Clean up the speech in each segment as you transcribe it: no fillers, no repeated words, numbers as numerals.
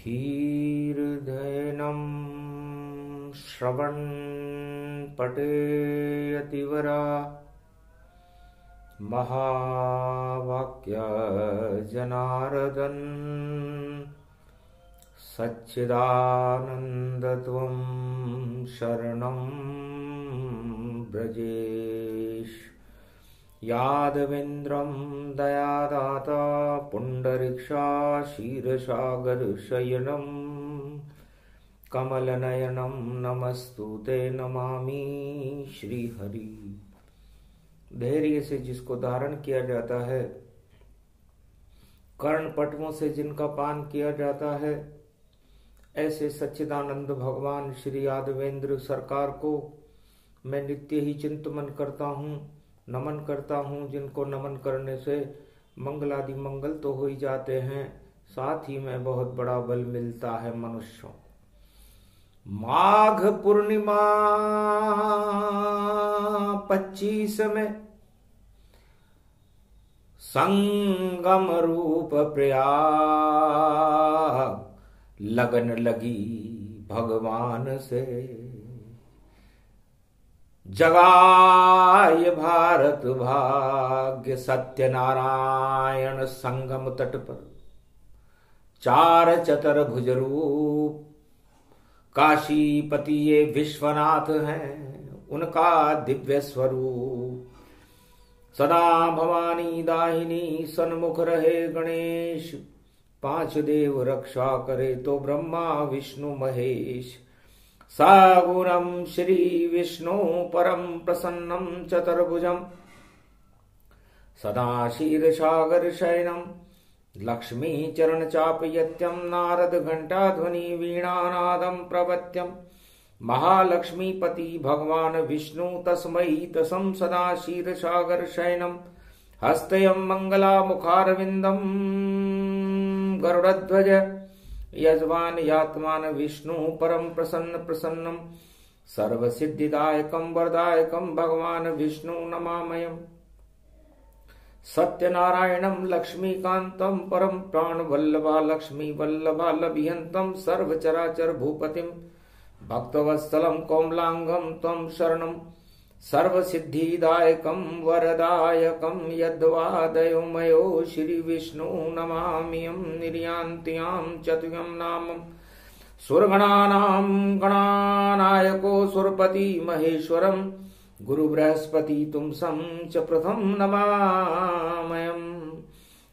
धीर्धैनं श्रवणपठेयतिवरा महावाक्य जनार्दन सच्चिदानन्दत्वं शरणं ब्रजेश। यादवेन्द्रं दयादाता पुण्डरीक्षा क्षीरसागरशयनं कमलनयनं नमस्तुते नमामि श्रीहरि। धैर्य से जिसको धारण किया जाता है, कर्णपटवों से जिनका पान किया जाता है, ऐसे सच्चिदानंद भगवान श्री यादवेंद्र सरकार को मैं नित्य ही चिंतन करता हूँ, नमन करता हूँ। जिनको नमन करने से मंगलादि मंगल तो हो ही जाते हैं, साथ ही में बहुत बड़ा बल मिलता है मनुष्यों। माघ पूर्णिमा 25 में संगम रूप प्रयाग, लगन लगी भगवान से। जगाय भारत भाग्य सत्यनारायण संगम तट पर। चार चतुर्भुज रूप काशीपति ये विश्वनाथ हैं, उनका दिव्य स्वरूप। सदा भवानी दाहिनी सन्मुख रहे गणेश। 5 देव रक्षा करे तो ब्रह्मा विष्णु महेश। सागुणं श्री विष्णु परम प्रसन्नं चतुर्भुजं। सदा क्षीरसागर शयनं लक्ष्मी चरण चापयत्यं। नारद घंटा ध्वनि वीणानादं प्रवत्यं। महालक्ष्मीपति भगवान विष्णु तस्मै तसं सदा क्षीरसागर शयनं। हस्तयं मंगला मुखारविंदं गरुड़ध्वज। यजमान यात्मान विष्णु परम प्रसन्न प्रसन्नं। सर्व सिद्धिदायकं वरदायकं भगवान विष्णु नमामयम्। सत्यनारायणं लक्ष्मीकान्तं परम प्राण वल्लभा लक्ष्मी वल्लभा लभियन्तं। सर्वचराचर भूपतिं भक्तवत्सलं कोमलांगं त्वं शरणं। सर्वसिद्धिदायकं वरदायकं यद्वादयो मयो श्री विष्णु नमाम्यहं। निर्यान्त्यां चतुर्यं नामं सुरगणानां गणानायको सुरपति महेश्वरं। गुरु बृहस्पति तुमसं च प्रथम नमामयम्।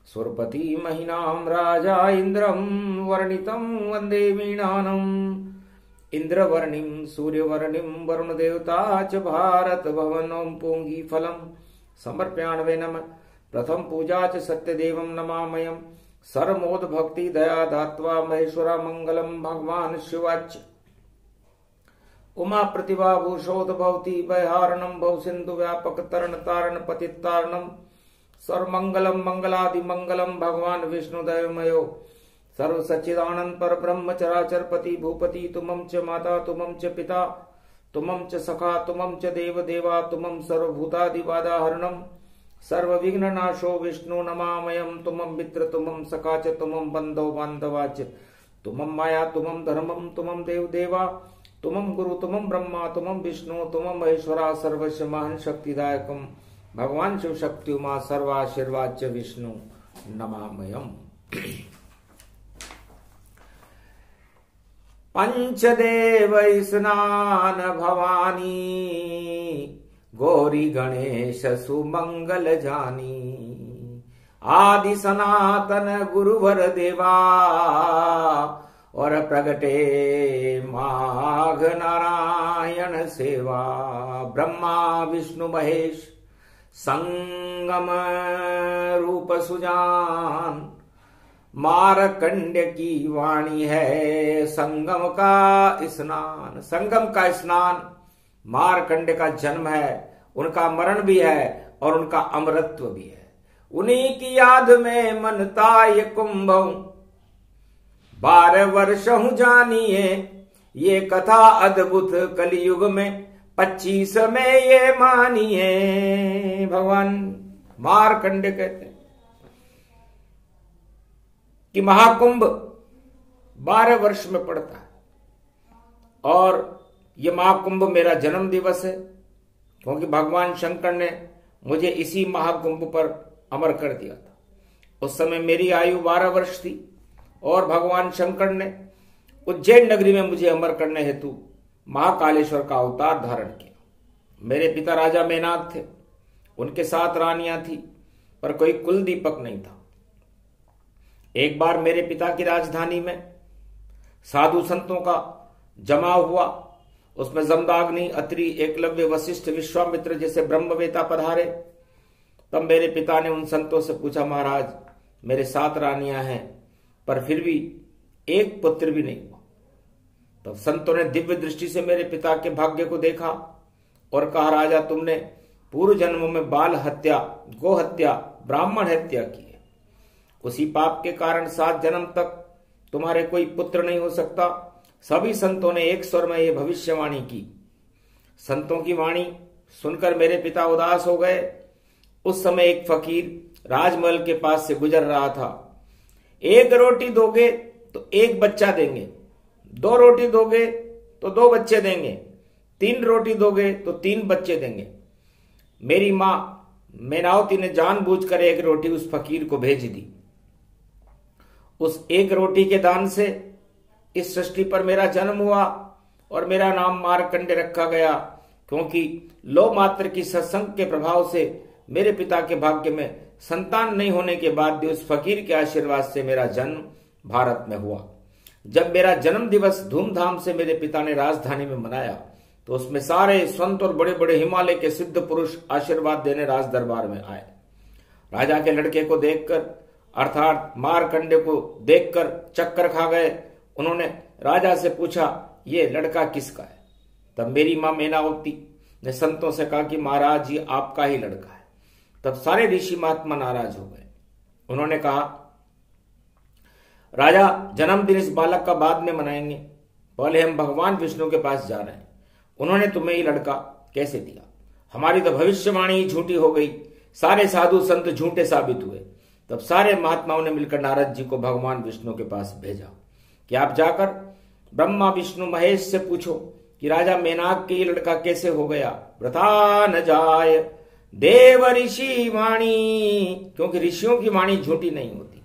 सुरपति महिनां राजा इंद्रं वर्णितं वंदे वीणानम्। इंद्रवर्णिं सूर्यवर्णिं वरुण देवता च भारत भवनं पोंगी फलम समर्प्याण्वे नमः। प्रथम पूजा च सत्यदेवं नमामयम्। सर्वमोद भक्ति दया धात्वा महेश्वरा मंगलम भगवान शिवाच। उमा प्रतिभा भूषोद्भवती वैहारणं भव सिंधु व्यापक तरण तारण पतितारणं। सर्वमंगलम मंगलादि मंगलम भगवान विष्णु दैवमयो। सर्व सच्चिदानंद पर ब्रह्म चराचर पति भूपति। तुमं च माता तुमं च पिता तुमं च सखा तुमं च देव देवा। तुमं सर्वभूतादिवादाहरणं। सर्व विघ्न नाशो विष्णु नमामयम्। तुमं मित्र तुमं सखा च तुमं बंधो बांधवा च। तुमं माया तुमं धर्मं तुमं देव देवा। तुमं गुरु तुमं ब्रह्मा तुमं विष्णु तुमं महेश्वरा। सर्वस्य महान शक्तिदायकं भगवान शिव शक्ति उमा सर्वाशीर्वाद च विष्णु नमामयम्। पंचदेव स्नान भवानी। गौरी गणेश सुमंगल जानी। आदि सनातन गुरुवर देवा। और प्रगटे माघ नारायण सेवा। ब्रह्मा विष्णु महेश संगम रूप सुजान। मारकंड की वाणी है संगम का स्नान। संगम का स्नान मारकंड का जन्म है, उनका मरण भी है और उनका अमरत्व भी है। उन्हीं की याद में मनता ये कुंभ। 12 वर्ष हूं जानिए ये कथा अद्भुत कलयुग में। 25 में ये मानिए। भगवान मारकंड कहते हैं कि महाकुंभ 12 वर्ष में पड़ता है। और ये महाकुंभ मेरा जन्म दिवस है, क्योंकि भगवान शंकर ने मुझे इसी महाकुंभ पर अमर कर दिया था। उस समय मेरी आयु 12 वर्ष थी और भगवान शंकर ने उज्जैन नगरी में मुझे अमर करने हेतु महाकालेश्वर का अवतार धारण किया। मेरे पिता राजा मेनाक थे, उनके 7 रानियां थी, पर कोई कुल दीपक नहीं था। एक बार मेरे पिता की राजधानी में साधु संतों का जमाव हुआ। उसमें जमदाग्नि, अत्रि, एकलव्य, वशिष्ठ, विश्वामित्र जैसे ब्रह्मवेता पधारे। तब मेरे पिता ने उन संतों से पूछा, महाराज मेरे 7 रानियां हैं, पर फिर भी एक पुत्र भी नहीं हुआ। तब संतों ने दिव्य दृष्टि से मेरे पिता के भाग्य को देखा और कहा, राजा तुमने पूर्व जन्मों में बाल हत्या, गो हत्या, ब्राह्मण हत्या की है। उसी पाप के कारण 7 जन्म तक तुम्हारे कोई पुत्र नहीं हो सकता। सभी संतों ने एक स्वर में यह भविष्यवाणी की। संतों की वाणी सुनकर मेरे पिता उदास हो गए। उस समय एक फकीर राजमहल के पास से गुजर रहा था। 1 रोटी दोगे तो 1 बच्चा देंगे, 2 रोटी दोगे तो 2 बच्चे देंगे, 3 रोटी दोगे तो 3 बच्चे देंगे। मेरी मां मेनावती ने जानबूझकर 1 रोटी उस फकीर को भेज दी। उस 1 रोटी के दान से इस सृष्टि पर मेरा जन्म हुआ और मेरा नाम मार्कंडे रखा गया, क्योंकि लो मात्र की सत्संग के प्रभाव से मेरे पिता के भाग्य में संतान नहीं होने के बाद भी उस फकीर के आशीर्वाद से मेरा जन्म भारत में हुआ। जब मेरा जन्म दिवस धूमधाम से मेरे पिता ने राजधानी में मनाया तो उसमें सारे संत और बड़े बड़े हिमालय के सिद्ध पुरुष आशीर्वाद देने राज दरबार में आए। राजा के लड़के को देखकर, अर्थात मारकंडे को देखकर चक्कर खा गए। उन्होंने राजा से पूछा, ये लड़का किसका है? तब मेरी मां मेनावती ने संतों से कहा कि महाराज ये आपका ही लड़का है। तब सारे ऋषि महात्मा नाराज हो गए। उन्होंने कहा, राजा जन्मदिन इस बालक का बाद में मनाएंगे, पहले हम भगवान विष्णु के पास जा रहे हैं। उन्होंने तुम्हें ये लड़का कैसे दिया? हमारी तो भविष्यवाणी ही झूठी हो गई, सारे साधु संत झूठे साबित हुए। तब सारे महात्माओं ने मिलकर नारद जी को भगवान विष्णु के पास भेजा कि आप जाकर ब्रह्मा विष्णु महेश से पूछो कि राजा मेनाक के ये लड़का कैसे हो गया। वृथा न जाय देव ऋषि वाणी, क्योंकि ऋषियों की वाणी झूठी नहीं होती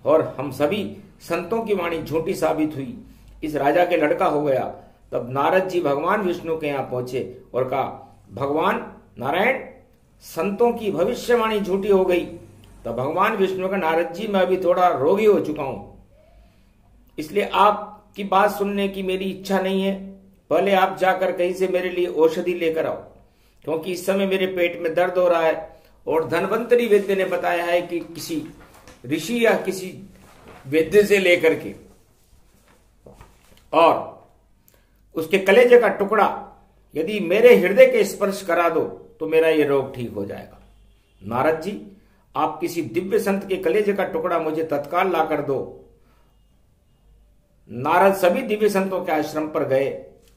और हम सभी संतों की वाणी झूठी साबित हुई। इस राजा के लड़का हो गया। तब नारद जी भगवान विष्णु के यहां पहुंचे और कहा, भगवान नारायण संतों की भविष्यवाणी झूठी हो गई। तब भगवान विष्णु का, नारद जी मैं अभी थोड़ा रोगी हो चुका हूं, इसलिए आपकी बात सुनने की मेरी इच्छा नहीं है। पहले आप जाकर कहीं से मेरे लिए औषधि लेकर आओ, क्योंकि इस समय मेरे पेट में दर्द हो रहा है और धन्वंतरी वैद्य ने बताया है कि किसी ऋषि या किसी वैद्य से लेकर के और उसके कलेजे का टुकड़ा यदि मेरे हृदय के स्पर्श करा दो तो मेरा ये रोग ठीक हो जाएगा। नारद जी आप किसी दिव्य संत के कलेजे का टुकड़ा मुझे तत्काल ला कर दो। नारद सभी दिव्य संतों के आश्रम पर गए।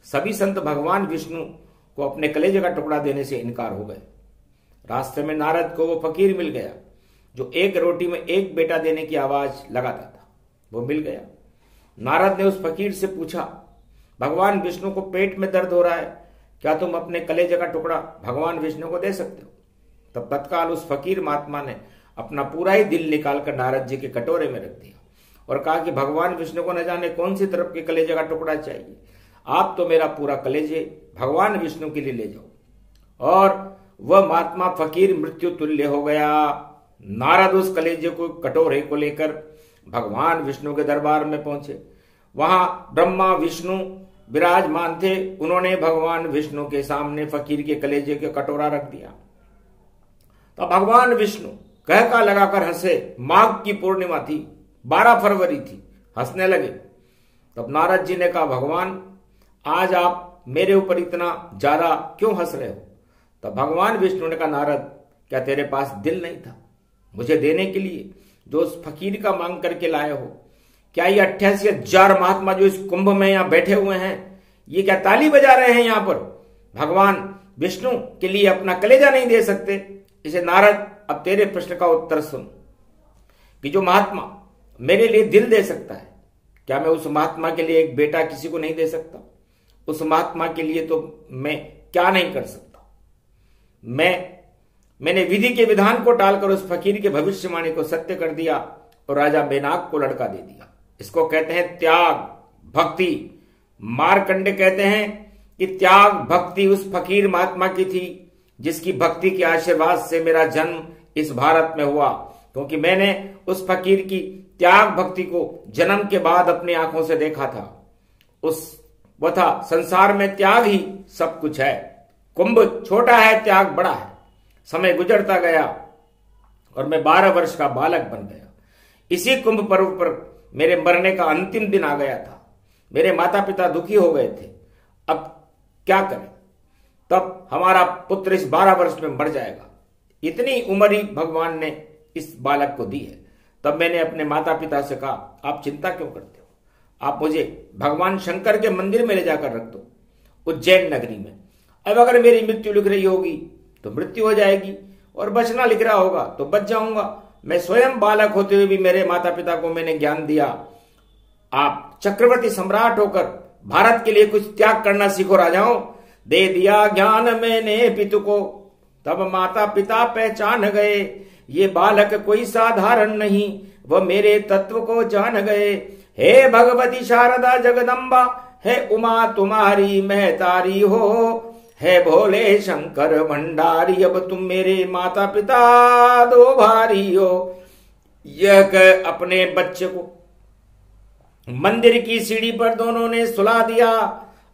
सभी संत भगवान विष्णु को अपने कलेजे का टुकड़ा देने से इनकार हो गए। रास्ते में नारद को वो फकीर मिल गया जो 1 रोटी में 1 बेटा देने की आवाज लगाता था। वो मिल गया। नारद ने उस फकीर से पूछा, भगवान विष्णु को पेट में दर्द हो रहा है, क्या तुम अपने कलेजे का टुकड़ा भगवान विष्णु को दे सकते हो? तब तत्काल उस फकीर महात्मा ने अपना पूरा ही दिल निकालकर नारद जी के कटोरे में रख दिया और कहा कि भगवान विष्णु को न जाने कौन सी तरफ के कलेजे का टुकड़ा चाहिए, आप तो मेरा पूरा कलेजे भगवान विष्णु के लिए ले जाओ। और वह महात्मा फकीर मृत्यु तुल्य हो गया। नारद उस कलेजे को कटोरे को लेकर भगवान विष्णु के दरबार में पहुंचे। वहां ब्रह्मा विष्णु विराजमान थे। उन्होंने भगवान विष्णु के सामने फकीर के कलेजे के कटोरा रख दिया। तो भगवान विष्णु कहका लगाकर हंसे। माघ की पूर्णिमा थी, 12 फरवरी थी, हंसने लगे। तब नारद जी ने कहा, भगवान आज आप मेरे ऊपर इतना ज्यादा क्यों हंस रहे हो? तब भगवान विष्णु ने कहा, नारद क्या तेरे पास दिल नहीं था मुझे देने के लिए जो उस फकीर का मांग करके लाए हो? क्या ये 88,000 महात्मा जो इस कुंभ में यहां बैठे हुए हैं, ये क्या ताली बजा रहे हैं यहां पर? भगवान विष्णु के लिए अपना कलेजा नहीं दे सकते? इसे नारद अब तेरे प्रश्न का उत्तर सुन कि जो महात्मा मेरे लिए दिल दे सकता है, क्या मैं उस महात्मा के लिए एक बेटा किसी को नहीं दे सकता? उस महात्मा के लिए तो मैं क्या नहीं कर सकता? मैंने विधि के विधान को टालकर उस फकीर के भविष्यवाणी को सत्य कर दिया और राजा मेनाक को लड़का दे दिया। इसको कहते हैं त्याग भक्ति। मार्कंडे कहते हैं कि त्याग भक्ति उस फकीर महात्मा की थी जिसकी भक्ति के आशीर्वाद से मेरा जन्म इस भारत में हुआ, क्योंकि मैंने उस फकीर की त्याग भक्ति को जन्म के बाद अपनी आंखों से देखा था। वह था संसार में त्याग ही सब कुछ है। कुंभ छोटा है, त्याग बड़ा है। समय गुजरता गया और मैं 12 वर्ष का बालक बन गया। इसी कुंभ पर्व पर मेरे मरने का अंतिम दिन आ गया था। मेरे माता पिता दुखी हो गए थे। अब क्या करें? तब हमारा पुत्र इस 12 वर्ष में मर जाएगा। इतनी उम्र ही भगवान ने इस बालक को दी है। तब मैंने अपने माता पिता से कहा, आप चिंता क्यों करते हो? आप मुझे भगवान शंकर के मंदिर में ले जाकर रख दो, उज्जैन नगरी में। अब अगर मेरी मृत्यु लिख रही होगी तो मृत्यु हो जाएगी, और बचना लिख रहा होगा तो बच जाऊंगा। मैं स्वयं बालक होते हुए भी मेरे माता पिता को मैंने ज्ञान दिया, आप चक्रवर्ती सम्राट होकर भारत के लिए कुछ त्याग करना सीखो राजाओं। दे दिया ज्ञान मैंने पितु को, तब माता पिता पहचान गए। ये बालक कोई साधारण नहीं, वह मेरे तत्व को जान गए। हे भगवती शारदा जगदम्बा, है उमा तुम्हारी महतारी हो, है भोले शंकर भंडारी, अब तुम मेरे माता पिता दो भारी हो। यह कह अपने बच्चे को मंदिर की सीढ़ी पर दोनों ने सुला दिया।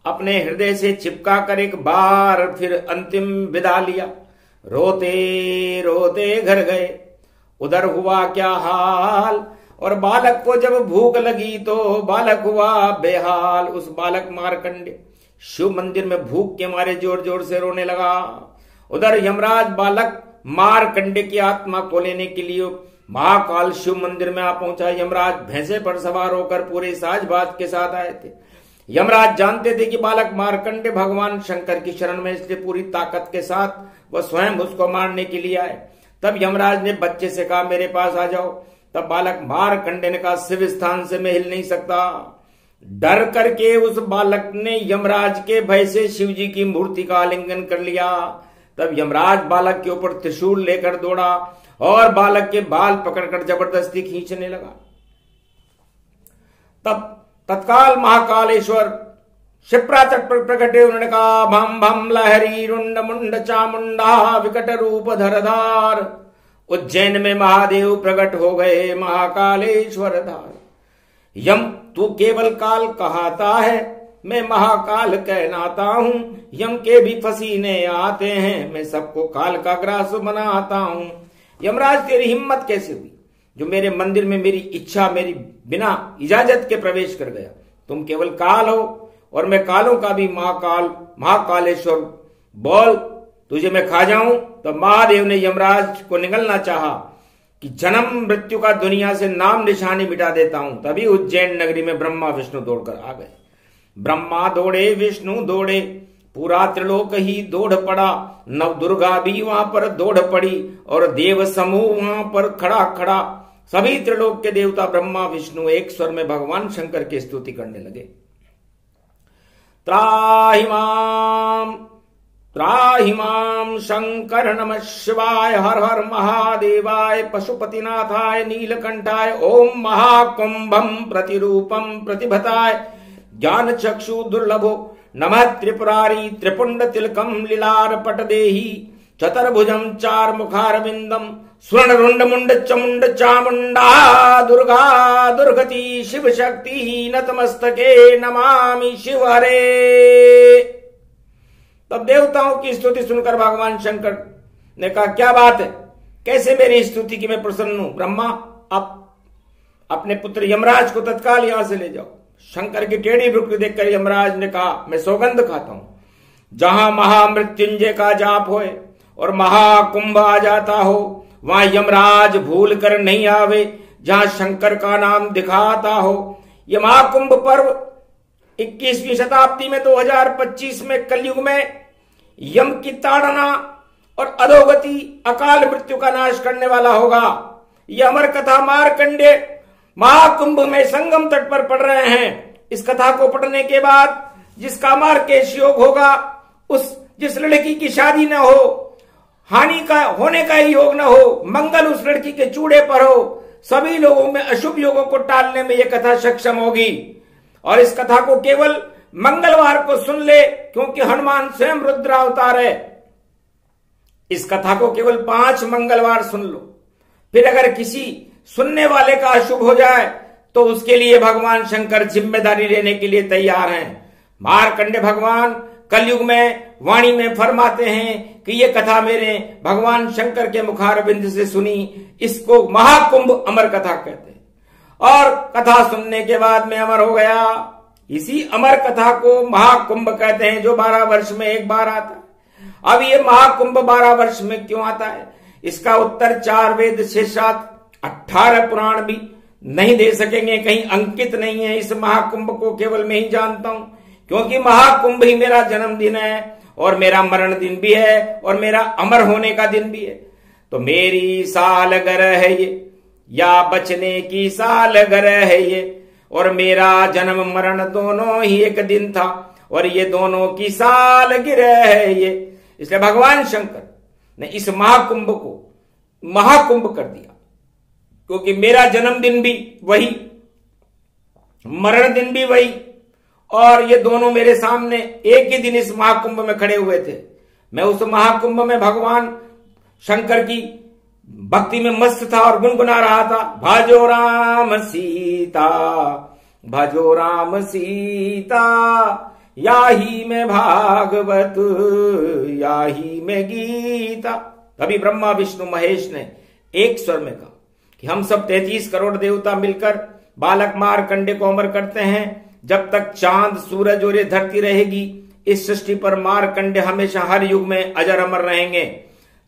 अपने हृदय से चिपका कर एक बार फिर अंतिम विदा लिया। रोते रोते घर गए। उधर हुआ क्या हाल, और बालक को जब भूख लगी तो बालक हुआ बेहाल। उस बालक मार्कंडे शिव मंदिर में भूख के मारे जोर जोर से रोने लगा। उधर यमराज बालक मार्कंडे की आत्मा को लेने के लिए महाकाल शिव मंदिर में आ पहुंचा। यमराज भैंसे पर सवार होकर पूरे साजबाज के साथ आए थे। यमराज जानते थे कि बालक मार्कंडे भगवान शंकर की शरण में, इसलिए पूरी ताकत के साथ वह स्वयं उसको मारने के लिए आए। तब यमराज ने बच्चे से कहा, मेरे पास आ जाओ। तब बालक मार्कंडे ने कहा, शिव स्थान से मैं हिल नहीं सकता। डर करके उस बालक ने यमराज के भय से शिव जी की मूर्ति का आलिंगन कर लिया। तब यमराज बालक के ऊपर त्रिशूल लेकर दौड़ा और बालक के बाल पकड़कर जबरदस्ती खींचने लगा। तब तत्काल महाकालेश्वर शिप्रा तट पर प्रकटे। उन्होंने कहा, भम भम लहरी रुंड मुंड चामुंडा विकट रूप धरधार। उज्जैन में महादेव प्रकट हो गए महाकालेश्वर धार। यम तू केवल काल कहाता है, मैं महाकाल कहलाता हूं। यम के भी पसीने आते हैं, मैं सबको काल का ग्रास बनाता हूं। यमराज तेरी हिम्मत कैसे हुई जो मेरे मंदिर में मेरी इच्छा मेरी बिना इजाजत के प्रवेश कर गया? तुम केवल काल हो और मैं कालों का भी महाकालेश्वर। बोल, तुझे मैं खा जाऊं? तो महादेव ने यमराज को निगलना चाहा कि जन्म मृत्यु का दुनिया से नाम निशानी मिटा देता हूं। तभी उज्जैन नगरी में ब्रह्मा विष्णु दौड़कर आ गए। ब्रह्मा दौड़े, विष्णु दौड़े, पूरा त्रिलोक ही दौड़ पड़ा। नव दुर्गा भी वहां पर दौड़ पड़ी और देव समूह वहां पर खड़ा खड़ा। सभी त्रिलोक के देवता ब्रह्मा विष्णु एक स्वर में भगवान शंकर की स्तुति करने लगे। त्राहि माम शंकर नमः शिवाय, हर हर महादेवाय, पशुपतिनाथाय नीलकंठाय, ओम महाकुंभम प्रतिरूपम प्रतिभताय, ज्ञान चक्षु दुर्लभो नमः त्रिपुरारी, त्रिपुंड तिलकम लीलार पटदेही, चतुर्भुजम चार मुखारविंदम, स्वर्ण रुंड मुंड चमुंड चामुंडा, दुर्गा दुर्गति शिव शक्ति, नतमस्तके नमामि शिव हरे। तब देवताओं की स्तुति सुनकर भगवान शंकर ने कहा, क्या बात है, कैसे मेरी स्तुति की मैं प्रसन्न हूं? ब्रह्मा, आप अपने पुत्र यमराज को तत्काल यहां से ले जाओ। शंकर की टेढ़ी भ्रुकुटी देखकर यमराज ने कहा, मैं सौगंध खाता हूं, जहां महामृत्युंजय का जाप होए और महाकुंभ आ जाता हो, वहां यमराज भूल कर नहीं आवे। जहां शंकर का नाम दिखाता हो। यह महाकुंभ पर्व 21वीं शताब्दी में 2025 में कलयुग में यम की ताड़ना और अधोगति अकाल मृत्यु का नाश करने वाला होगा। यह अमर कथा मार्कंडे महाकुंभ में संगम तट पर पड़ रहे हैं। इस कथा को पढ़ने के बाद जिसका मार्केश योग होगा, जिस लड़की की शादी न हो, हानि का होने का ही योग न हो, मंगल उस लड़की के चूड़े पर हो, सभी लोगों में अशुभ योगों को टालने में यह कथा सक्षम होगी। और इस कथा को केवल मंगलवार को सुन ले, क्योंकि हनुमान स्वयं रुद्र अवतार है। इस कथा को केवल 5 मंगलवार सुन लो। फिर अगर किसी सुनने वाले का अशुभ हो जाए तो उसके लिए भगवान शंकर जिम्मेदारी लेने के लिए तैयार हैं। मार्कंडे भगवान कलयुग में वाणी में फरमाते हैं कि ये कथा मेरे भगवान शंकर के मुखारबिंद से सुनी। इसको महाकुंभ अमर कथा कहते हैं। और कथा सुनने के बाद में अमर हो गया। इसी अमर कथा को महाकुंभ कहते हैं, जो 12 वर्ष में एक बार आता है। अब ये महाकुंभ 12 वर्ष में क्यों आता है? इसका उत्तर 4 वेद, 6-7, 18 पुराण भी नहीं दे सकेंगे, कहीं अंकित नहीं है। इस महाकुंभ को केवल मैं ही जानता हूं, क्योंकि महाकुंभ ही मेरा जन्मदिन है और मेरा मरण दिन भी है और मेरा अमर होने का दिन भी है। तो मेरी सालगर है ये, या बचने की सालगर है ये, और मेरा जन्म मरण दोनों ही एक दिन था, और ये दोनों की सालगिरह है ये। इसलिए भगवान शंकर ने इस महाकुंभ को महाकुंभ कर दिया, क्योंकि मेरा जन्मदिन भी वही, मरण दिन भी वही, और ये दोनों मेरे सामने एक ही दिन इस महाकुंभ में खड़े हुए थे। मैं उस महाकुंभ में भगवान शंकर की भक्ति में मस्त था और गुनगुना रहा था, भजो राम सीता, भजो राम सीता, याही में भागवत, याही में गीता। तभी ब्रह्मा विष्णु महेश ने एक स्वर में कहा कि हम सब 33 करोड़ देवता मिलकर बालक मार्कंडे को अमर करते हैं। जब तक चांद, सूरज और ये धरती रहेगी, इस सृष्टि पर मार्कंडे हमेशा हर युग में अजर अमर रहेंगे।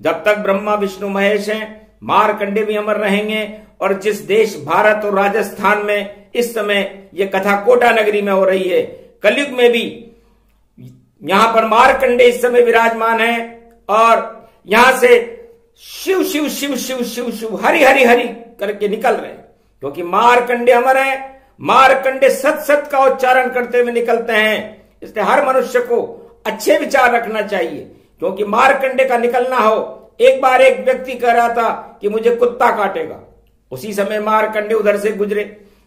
जब तक ब्रह्मा विष्णु महेश हैं, मार्कंडे भी अमर रहेंगे। और जिस देश भारत और राजस्थान में इस समय ये कथा कोटा नगरी में हो रही है, कलयुग में भी यहां पर मार्कंडे इस समय विराजमान है, और यहां से शिव शिव शिव शिव शिव शिव हरि हरि हरि करके निकल रहे हैं, क्योंकि मार्कंडे अमर है। मार्कंडे सत सत का उच्चारण करते हुए निकलते हैं। इसलिए हर मनुष्य को अच्छे विचार रखना चाहिए, क्योंकि मार्कंडे का निकलना हो। एक बार एक व्यक्ति कह रहा था कि मुझे कुत्ता काटेगा, उसी समय मार्कंडे उधर से गुजरे,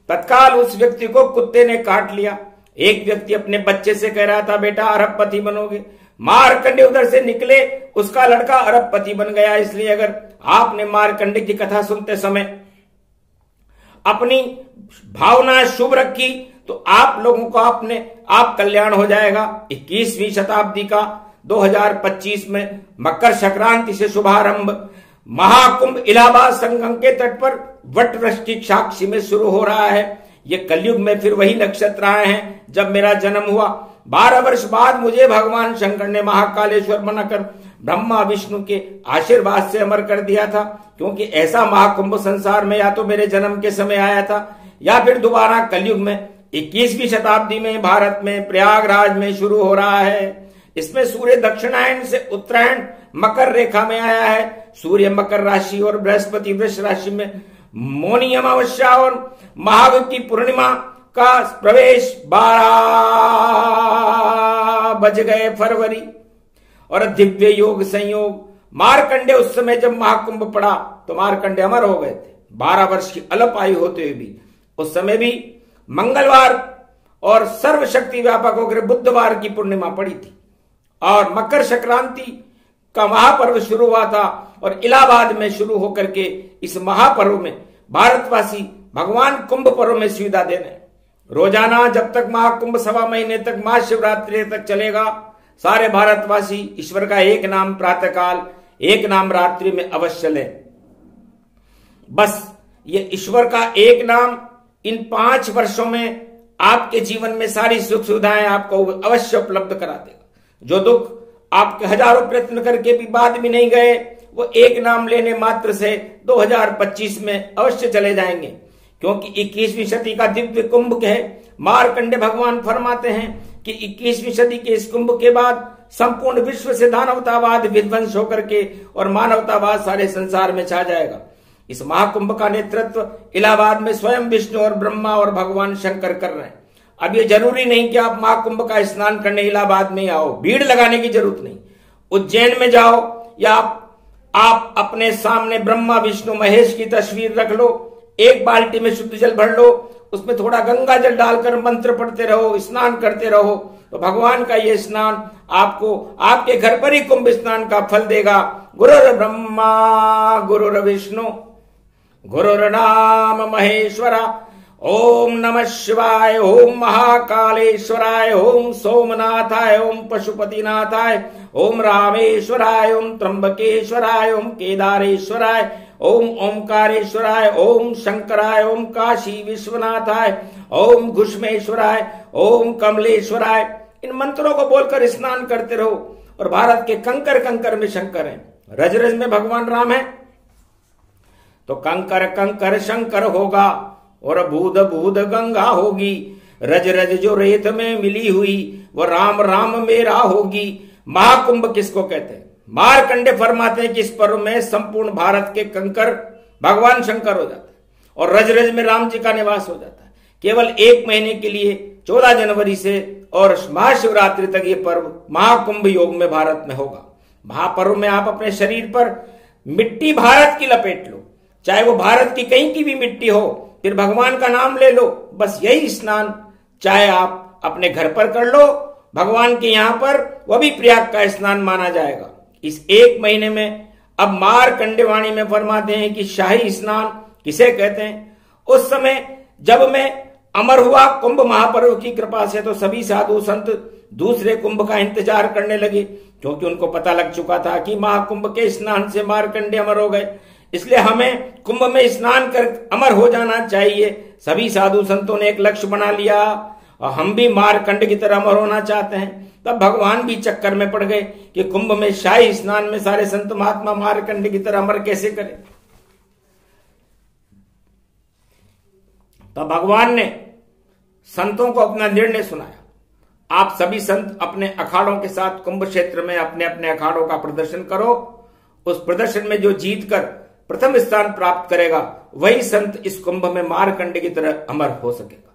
तत्काल उस व्यक्ति को कुत्ते ने काट लिया। एक व्यक्ति अपने बच्चे से कह रहा था बेटा अरबपति बनोगे, मार्कंडे उधर से निकले, उसका लड़का अरबपति बन गया। इसलिए अगर आपने मार्कंडे की कथा सुनते समय अपनी भावना शुभ रखी तो आप लोगों को आप कल्याण हो जाएगा। 21वीं शताब्दी का 2025 में मकर संक्रांति से शुभारंभ महाकुंभ इलाहाबाद संगम के तट पर वट वृक्ष की साक्षी में शुरू हो रहा है। ये कलयुग में फिर वही नक्षत्र आए हैं जब मेरा जन्म हुआ। 12 वर्ष बाद मुझे भगवान शंकर ने महाकालेश्वर बनाकर ब्रह्मा विष्णु के आशीर्वाद से अमर कर दिया था, क्योंकि ऐसा महाकुंभ संसार में या तो मेरे जन्म के समय आया था या फिर दोबारा कलयुग में 21वीं शताब्दी में भारत में प्रयागराज में शुरू हो रहा है। इसमें सूर्य दक्षिणायन से उत्तरायण मकर रेखा में आया है। सूर्य मकर राशि और बृहस्पति वृष राशि में मौनी अमावस्या और महावीर की पूर्णिमा का प्रवेश 12 बज गए फरवरी, और दिव्य योग संयोग। मार्कंडे उस समय जब महाकुंभ पड़ा तो मार्कंडे अमर हो गए थे, 12 वर्ष की अल्प आयु होते हुए भी। उस समय भी मंगलवार और सर्वशक्ति व्यापक होकर बुधवार की पूर्णिमा पड़ी थी, और मकर संक्रांति का महापर्व शुरू हुआ था। और इलाहाबाद में शुरू होकर के इस महापर्व में भारतवासी भगवान कुंभ पर्व में सुविधा दे रहे। रोजाना जब तक महाकुंभ 1.25 महीने तक महाशिवरात्रि तक चलेगा, सारे भारतवासी ईश्वर का एक नाम प्रातःकाल, एक नाम रात्रि में अवश्य ले। बस ये ईश्वर का एक नाम इन 5 वर्षों में आपके जीवन में सारी सुख सुविधाएं आपको अवश्य उपलब्ध करा देगा। जो दुख आपके हजारों प्रयत्न करके भी बाद भी नहीं गए, वो एक नाम लेने मात्र से 2025 में अवश्य चले जाएंगे, क्योंकि 21वीं सदी का दिव्य कुंभ है। मार्कंडे भगवान फरमाते हैं कि 21वीं सदी के इस कुंभ के बाद संपूर्ण विश्व से दानवतावाद विध्वंस होकर के और मानवतावाद सारे संसार में छा जाएगा। इस महाकुंभ का नेतृत्व इलाहाबाद में स्वयं विष्णु और ब्रह्मा और भगवान शंकर कर रहे हैं। अब ये जरूरी नहीं कि आप महाकुंभ का स्नान करने इलाहाबाद में आओ, भीड़ लगाने की जरूरत नहीं। उज्जैन में जाओ या आप अपने सामने ब्रह्मा विष्णु महेश की तस्वीर रख लो, एक बाल्टी में शुद्ध जल भर लो, उसमें थोड़ा गंगा जल डालकर मंत्र पढ़ते रहो, स्नान करते रहो, तो भगवान का ये स्नान आपको आपके घर पर ही कुंभ स्नान का फल देगा। गुरुर् ब्रह्मा गुरुर् विष्णु गुरुर्नाम महेश्वरा। ओम नमः शिवाय, ओम महाकालेश्वराय, ओम सोमनाथाय, ओम पशुपतिनाथाय, ओम रामेश्वराय, ओम त्र्यंबकेश्वराय, ओम केदारेश्वराय, ओम ओंकारेश्वराय, ओम शंकराय, ओम काशी विश्वनाथाय, ओम घुष्मेश्वराय, ओम कमलेश्वराय। इन मंत्रों को बोलकर स्नान करते रहो। और भारत के कंकर कंकर में शंकर हैं, रज रज में भगवान राम है, तो कंकर कंकर शंकर होगा और बूद बूद गंगा होगी। रज रज जो रेत में मिली हुई वो राम राम मेरा होगी। महाकुंभ किसको कहते हैं? मारकंडे फरमाते हैं कि इस पर्व में संपूर्ण भारत के कंकर भगवान शंकर हो जाते हैं और रज रज में राम जी का निवास हो जाता है। केवल 1 महीने के लिए 14 जनवरी से और महाशिवरात्रि तक ये पर्व महाकुंभ योग में भारत में होगा। महापर्व में आप अपने शरीर पर मिट्टी भारत की लपेट लो, चाहे वो भारत की कहीं की भी मिट्टी हो, फिर भगवान का नाम ले लो। बस यही स्नान चाहे आप अपने घर पर कर लो, भगवान के यहां पर वह भी प्रयाग का स्नान माना जाएगा। इस 1 महीने में अब मारकंडेवाणी में फरमाते हैं कि शाही स्नान किसे कहते हैं। उस समय जब मैं अमर हुआ कुंभ महापर्व की कृपा से, तो सभी साधु संत दूसरे कुंभ का इंतजार करने लगे, क्योंकि उनको पता लग चुका था कि महाकुंभ के स्नान से मारकंडे अमर हो गए, इसलिए हमें कुंभ में स्नान कर अमर हो जाना चाहिए। सभी साधु संतों ने एक लक्ष्य बना लिया और हम भी मारकंड की तरह अमर होना चाहते हैं। तब भगवान भी चक्कर में पड़ गए कि कुंभ में शाही स्नान में सारे संत महात्मा मारकंड की तरह अमर कैसे करें। तब भगवान ने संतों को अपना निर्णय सुनाया। आप सभी संत अपने अखाड़ों के साथ कुंभ क्षेत्र में अपने अपने अखाड़ों का प्रदर्शन करो। उस प्रदर्शन में जो जीतकर प्रथम स्थान प्राप्त करेगा वही संत इस कुंभ में मारकंड की तरह अमर हो सकेगा।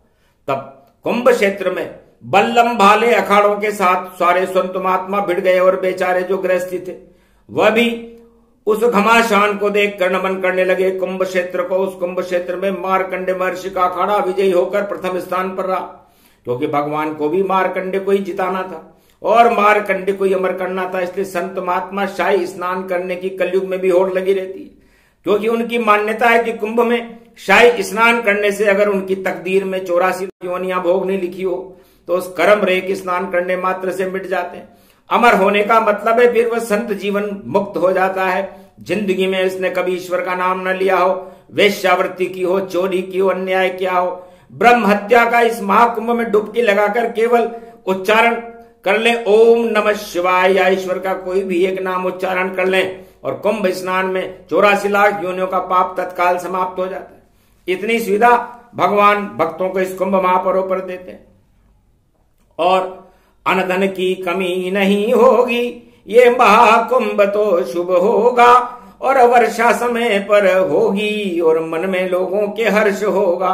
तब कुंभ क्षेत्र में बल्लम भाले अखाड़ों के साथ सारे संत महात्मा भिड़ गए और बेचारे जो गृहस्थी थे वह भी उस घमासान को देखकर नमन करने लगे कुंभ क्षेत्र को। उस कुंभ क्षेत्र में मारकंडे महर्षि का अखाड़ा विजयी होकर प्रथम स्थान पर रहा, क्योंकि भगवान को भी मारकंडे को ही जिताना था और मारकंडे को ही अमर करना था। इसलिए संत महात्मा शाही स्नान करने की कलयुग में भी होड़ लगी रहती है, क्योंकि उनकी मान्यता है कि कुंभ में शाही स्नान करने से अगर उनकी तकदीर में 84 योनियां भोगने लिखी हो तो उस कर्म रेख स्नान करने मात्र से मिट जाते हैं। अमर होने का मतलब है फिर वह संत जीवन मुक्त हो जाता है। जिंदगी में इसने कभी ईश्वर का नाम न लिया हो, वेश्यावृत्ति की हो, चोरी की हो, अन्याय किया हो, ब्रह्म हत्या का इस महाकुंभ में डुबकी लगाकर केवल उच्चारण कर ले ओम नमः शिवाय या ईश्वर का कोई भी एक नाम उच्चारण कर लें और कुंभ स्नान में 84 लाख योनियों का पाप तत्काल समाप्त हो जाता है। इतनी सुविधा भगवान भक्तों को इस कुंभ महापर्व पर देते हैं। और अनधन की कमी नहीं होगी, ये महाकुंभ तो शुभ होगा और वर्षा समय पर होगी और मन में लोगों के हर्ष होगा।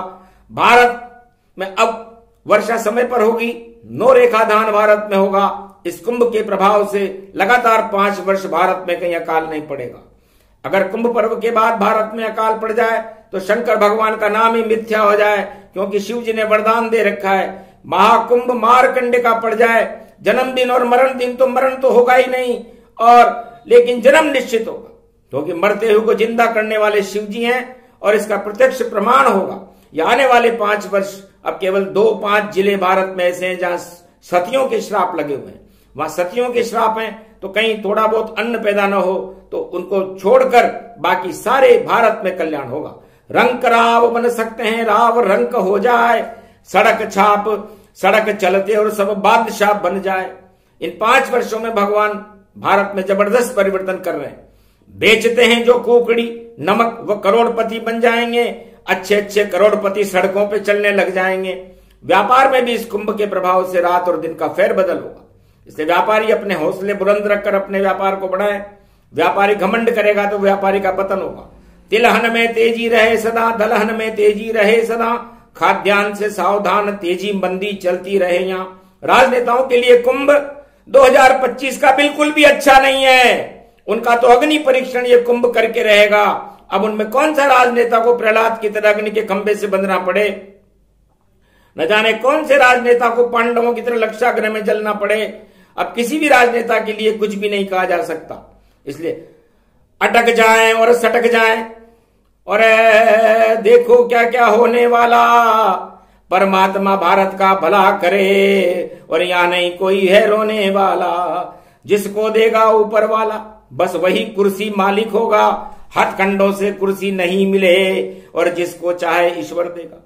भारत में अब वर्षा समय पर होगी, 9 रेखा धान भारत में होगा। इस कुंभ के प्रभाव से लगातार 5 वर्ष भारत में कहीं अकाल नहीं पड़ेगा। अगर कुंभ पर्व के बाद भारत में अकाल पड़ जाए तो शंकर भगवान का नाम ही मिथ्या हो जाए, क्योंकि शिव जी ने वरदान दे रखा है महाकुंभ मारकंडे का पड़ जाए, जन्मदिन और मरण दिन तो मरण तो होगा ही नहीं, और लेकिन जन्म निश्चित होगा, क्योंकि मरते हुए को जिंदा करने वाले शिव जी हैं और इसका प्रत्यक्ष प्रमाण होगा। ये आने वाले 5 वर्ष अब केवल 2-5 जिले भारत में ऐसे हैं जहां सतियों के श्राप लगे हुए हैं। वहां सतियों के श्राप हैं तो कहीं थोड़ा बहुत अन्न पैदा न हो तो उनको छोड़कर बाकी सारे भारत में कल्याण होगा। रंक राव बन सकते हैं, राव रंक हो जाए, सड़क छाप सड़क चलते और सब बादशाह बन जाए। इन 5 वर्षों में भगवान भारत में जबरदस्त परिवर्तन कर रहे हैं। बेचते हैं जो कुकड़ी नमक वो करोड़पति बन जाएंगे, अच्छे अच्छे करोड़पति सड़कों पे चलने लग जाएंगे। व्यापार में भी इस कुंभ के प्रभाव से रात और दिन का फेरबदल होगा। इसलिए व्यापारी अपने हौसले बुलंद रखकर अपने व्यापार को बढ़ाए। व्यापारी घमंड करेगा तो व्यापारी का पतन होगा। तिलहन में तेजी रहे सदा, दलहन में तेजी रहे सदा, खाद्यान्न से सावधान, तेजी मंदी चलती रहे यहां। राजनेताओं के लिए कुंभ 2025 का बिल्कुल भी अच्छा नहीं है। उनका तो अग्नि परीक्षण ये कुंभ करके रहेगा। अब उनमें कौन सा राजनेता को प्रहलाद की तरह अग्नि के खंभे से बंधना पड़े, न जाने कौन से राजनेता को पांडवों की तरह लक्षाग्रह में जलना पड़े। अब किसी भी राजनेता के लिए कुछ भी नहीं कहा जा सकता। इसलिए अटक जाएं और सटक जाएं और देखो क्या क्या होने वाला। परमात्मा भारत का भला करे और यहां नहीं कोई है रोने वाला। जिसको देगा ऊपर वाला बस वही कुर्सी मालिक होगा। हथकंडों से कुर्सी नहीं मिले और जिसको चाहे ईश्वर देगा।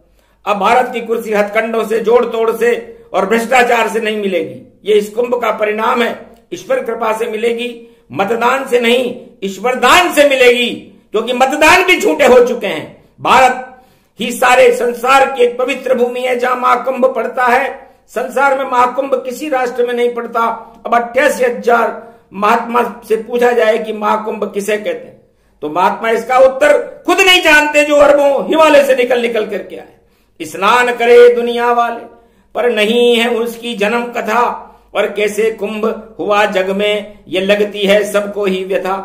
अब भारत की कुर्सी हथकंडों से, जोड़ तोड़ से और भ्रष्टाचार से नहीं मिलेगी। ये इस कुंभ का परिणाम है। ईश्वर कृपा से मिलेगी, मतदान से नहीं, ईश्वर दान से मिलेगी। क्योंकि मतदान भी झूठे हो चुके हैं। भारत ही सारे संसार की एक पवित्र भूमि है जहां महाकुंभ पड़ता है। संसार में महाकुंभ किसी राष्ट्र में नहीं पड़ता। अब 88,000 महात्मा से पूछा जाए कि महाकुंभ किसे कहते हैं, तो महात्मा इसका उत्तर खुद नहीं जानते, जो अरबों हिमालय से निकल निकल करके आए। स्नान करे दुनिया वाले पर नहीं है उसकी जन्म कथा। और कैसे कुंभ हुआ जग में ये लगती है सबको ही व्यथा।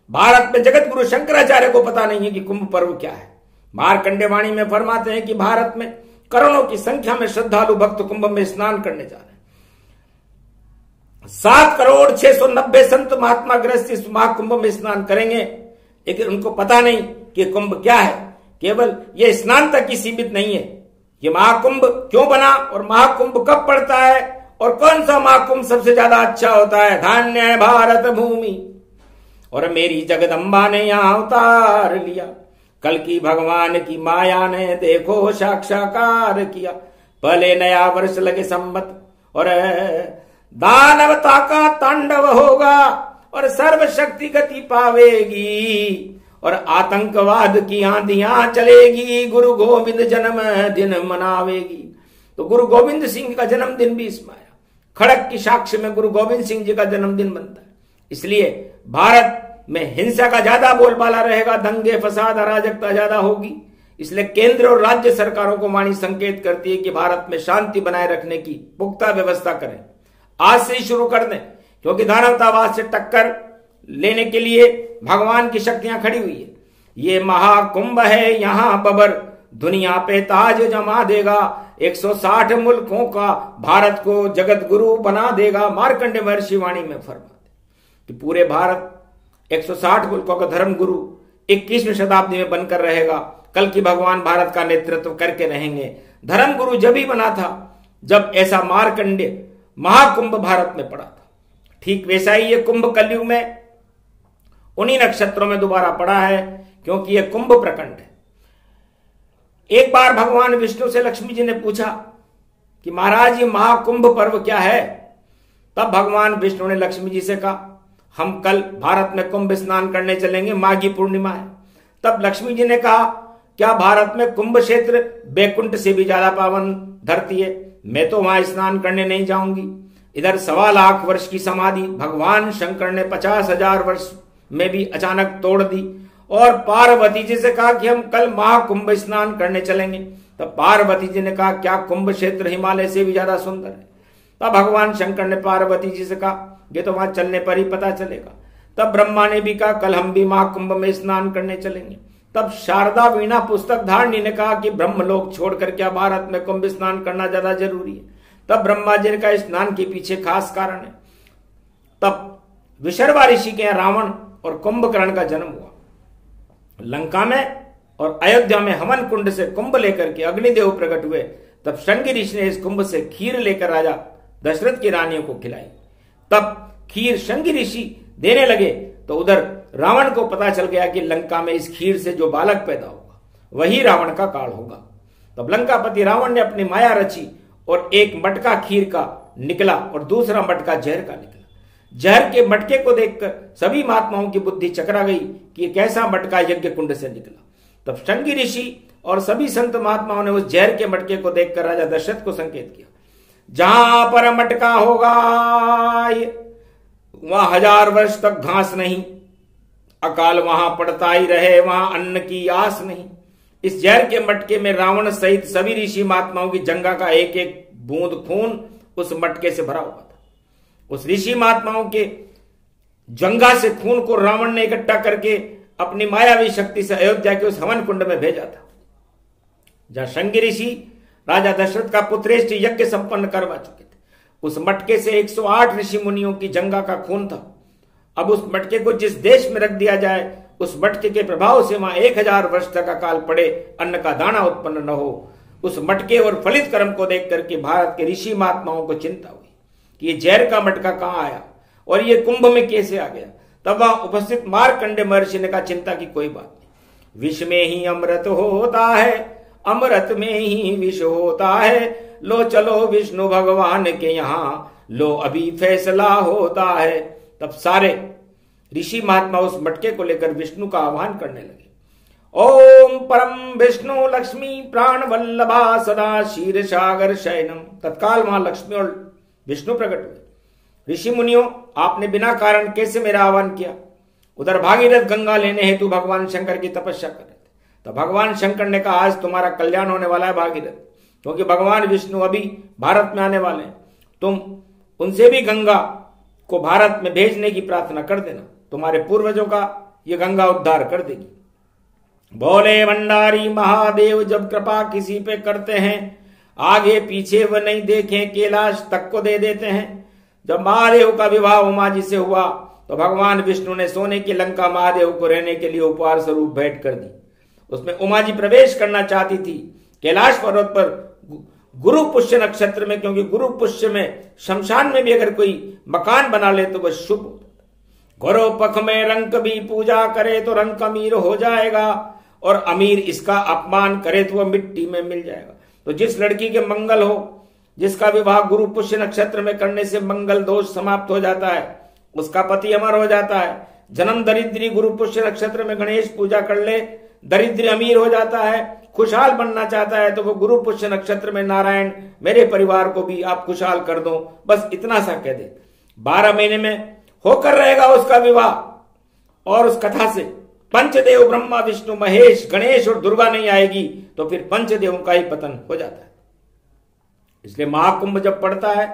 भारत में जगत गुरु शंकराचार्य को पता नहीं है कि कुंभ पर्व क्या है। मार्कंडेय वाणी में फरमाते हैं कि भारत में करोड़ों की संख्या में श्रद्धालु भक्त कुंभ में स्नान करने जा रहे हैं। 7,690,000 संत महात्मा गृहस्थ इस महाकुंभ में स्नान करेंगे। लेकिन उनको पता नहीं कि कुंभ क्या है। केवल ये स्नान तक ही सीमित नहीं है। ये महाकुंभ क्यों बना और महाकुंभ कब पड़ता है और कौन सा महाकुंभ सबसे ज्यादा अच्छा होता है। धान्य है भारत भूमि और मेरी जगदम्बा ने यहां अवतार लिया। कल की भगवान की माया ने देखो साक्षात्कार किया। पहले नया वर्ष लगे संबत और दानवता का तांडव होगा और सर्वशक्ति गति पावेगी और आतंकवाद की आंधियां चलेगी। गुरु गोविंद जन्म दिन मनावेगी। तो गुरु गोविंद सिंह का जन्मदिन भी इसमें आया। खड़क की साक्ष्य में गुरु गोविंद सिंह जी का जन्मदिन बनता है। इसलिए भारत में हिंसा का ज्यादा बोलबाला रहेगा, दंगे फसाद अराजकता ज्यादा होगी। इसलिए केंद्र और राज्य सरकारों को वाणी संकेत करती है कि भारत में शांति बनाए रखने की पुख्ता व्यवस्था करें। आज से ही शुरू कर दें, क्योंकि दानवतावाद से टक्कर लेने के लिए भगवान की शक्तियां खड़ी हुई है। ये महाकुंभ है यहाँ बबर, दुनिया पे ताज जमा देगा। 160 मुल्कों का भारत को जगत गुरु बना देगा। मार्कंडेय महर्षि वाणी में फरमाते कि पूरे भारत 160 मुल्कों का धर्म गुरु 21वीं शताब्दी में बनकर रहेगा। कल की भगवान भारत का नेतृत्व करके रहेंगे। धर्म गुरु जब ही बना था जब ऐसा मार्कंडेय महाकुंभ भारत में पड़ा था। ठीक वैसा ही ये कुंभ कलयुग में उन्हीं नक्षत्रों में दोबारा पड़ा है, क्योंकि यह कुंभ प्रकंड है। एक बार भगवान विष्णु से लक्ष्मी जी ने पूछा कि महाराज ये महाकुंभ पर्व क्या है। तब भगवान विष्णु ने लक्ष्मी जी से कहा हम कल भारत में कुंभ स्नान करने चलेंगे, माघी पूर्णिमा है। तब लक्ष्मी जी ने कहा क्या भारत में कुंभ क्षेत्र बैकुंठ से भी ज्यादा पावन धरती है, मैं तो वहां स्नान करने नहीं जाऊंगी। इधर 1.25 लाख वर्ष की समाधि भगवान शंकर ने 50,000 वर्ष में भी अचानक तोड़ दी। और पार्वती जी से कहा कि हम कल महाकुंभ स्नान करने चलेंगे। तब पार्वती जी ने कहा क्या कुंभ क्षेत्र हिमालय से भी ज्यादा सुंदर है। तब भगवान शंकर ने पार्वती जी से कहा ये तो वहां चलने पर ही पता चलेगा। तब ब्रह्मा ने भी कहा कल हम भी महाकुंभ में स्नान करने चलेंगे। तब शारदा वीणा पुस्तक धारणी ने कहा कि ब्रह्मलोक छोड़कर क्या भारत में कुंभ स्नान करना ज्यादा जरूरी है। तब ब्रह्मा जी ने कहा स्नान के पीछे खास कारण है। तब विशर्वा ऋषि के रावण और कुंभकर्ण का जन्म हुआ। लंका में और अयोध्या में हवन कुंड से कुंभ लेकर के अग्निदेव प्रकट हुए। तब शृंगी ऋषि ने इस कुंभ से खीर लेकर राजा दशरथ की रानियों को खिलाई। तब खीर शृंगी ऋषि देने लगे तो उधर रावण को पता चल गया कि लंका में इस खीर से जो बालक पैदा होगा वही रावण का काल होगा। तब लंकापति रावण ने अपनी माया रची और एक मटका खीर का निकला और दूसरा मटका जहर का निकला। जहर के मटके को देखकर सभी महात्माओं की बुद्धि चकरा गई कि कैसा मटका यज्ञ कुंड से निकला। तब शृंगी ऋषि और सभी संत महात्माओं ने उस जहर के मटके को देखकर राजा दशरथ को संकेत किया जहां पर मटका होगा वहां 1000 वर्ष तक घास नहीं, अकाल वहां पड़ता ही रहे, वहां अन्न की आस नहीं। इस जहर के मटके में रावण सहित सभी ऋषि महात्माओं की जंगा का एक एक बूंद खून उस मटके से भरा हुआ था। उस ऋषि महात्माओं के जंगा से खून को रावण ने इकट्ठा करके अपनी मायावी शक्ति से अयोध्या के उस हवन कुंड में भेजा था, जहां शंगी ऋषि राजा दशरथ का पुत्रेष्ठ यज्ञ संपन्न करवा चुके थे। उस मटके से 108 ऋषि मुनियों की जंगा का खून था। अब उस मटके को जिस देश में रख दिया जाए, उस मटके के प्रभाव से वहां 1000 वर्ष तक अकाल पड़े, अन्न का दाना उत्पन्न न हो। उस मटके और फलित कर्म को देख करके भारत के ऋषि महात्माओं को चिंता हुई कि ये जहर का मटका कहां आया और ये कुंभ में कैसे आ गया। तब वहां उपस्थित मार्कंडेय महर्षि ने कहा, चिंता की कोई बात नहीं, विष में ही अमृत होता है, अमृत में ही विष होता है। लो चलो विष्णु भगवान के यहां, लो अभी फैसला होता है। तब सारे ऋषि महात्मा उस मटके को लेकर विष्णु का आह्वान करने लगे। ओम परम विष्णु लक्ष्मी प्राण वल्लभा सदा क्षीर सागर शयनम। तत्काल वहां लक्ष्मी और विष्णु प्रकट हुए। ऋषि मुनियों, आपने बिना कारण कैसे मेरा आह्वान किया? उधर भागीरथ गंगा लेने हेतु भगवान शंकर की तपस्या कर रहे थे। तो भगवान शंकर ने कहा, आज तुम्हारा कल्याण होने वाला है भागीरथ, क्योंकि भगवान विष्णु अभी भारत में आने वाले हैं। तुम उनसे भी गंगा को भारत में भेजने की प्रार्थना कर देना, तुम्हारे पूर्वजों का ये गंगा उद्धार कर देगी। बोले भंडारी महादेव, जब कृपा किसी पे करते हैं, आगे पीछे वह नहीं देखें, कैलाश तक को दे देते हैं। जब महादेव का विवाह उमा जी से हुआ तो भगवान विष्णु ने सोने की लंका महादेव को रहने के लिए उपहार स्वरूप भेंट कर दी। उसमें उमा जी प्रवेश करना चाहती थी कैलाश पर्वत पर गुरु पुष्य नक्षत्र में, क्योंकि गुरु पुष्य में शमशान में भी अगर कोई मकान बना ले तो वह शुभ होता है। गुरु पख में रंक भी पूजा करे तो रंक अमीर हो जाएगा, और अमीर इसका अपमान करे तो वह मिट्टी में मिल जाएगा। तो जिस लड़की के मंगल हो, जिसका विवाह गुरु पुष्य नक्षत्र में करने से मंगल दोष समाप्त हो जाता है, उसका पति अमर हो जाता है। जन्म दरिद्री गुरु पुष्य नक्षत्र में गणेश पूजा कर ले, दरिद्री अमीर हो जाता है। खुशहाल बनना चाहता है तो वो गुरु पुष्य नक्षत्र में नारायण मेरे परिवार को भी आप खुशहाल कर दो, बस इतना सा कह दे। 12 महीने में होकर रहेगा उसका विवाह। और उस कथा से पंचदेव ब्रह्मा विष्णु महेश गणेश और दुर्गा नहीं आएगी तो फिर पंचदेवों का ही पतन हो जाता है। इसलिए महाकुंभ जब पड़ता है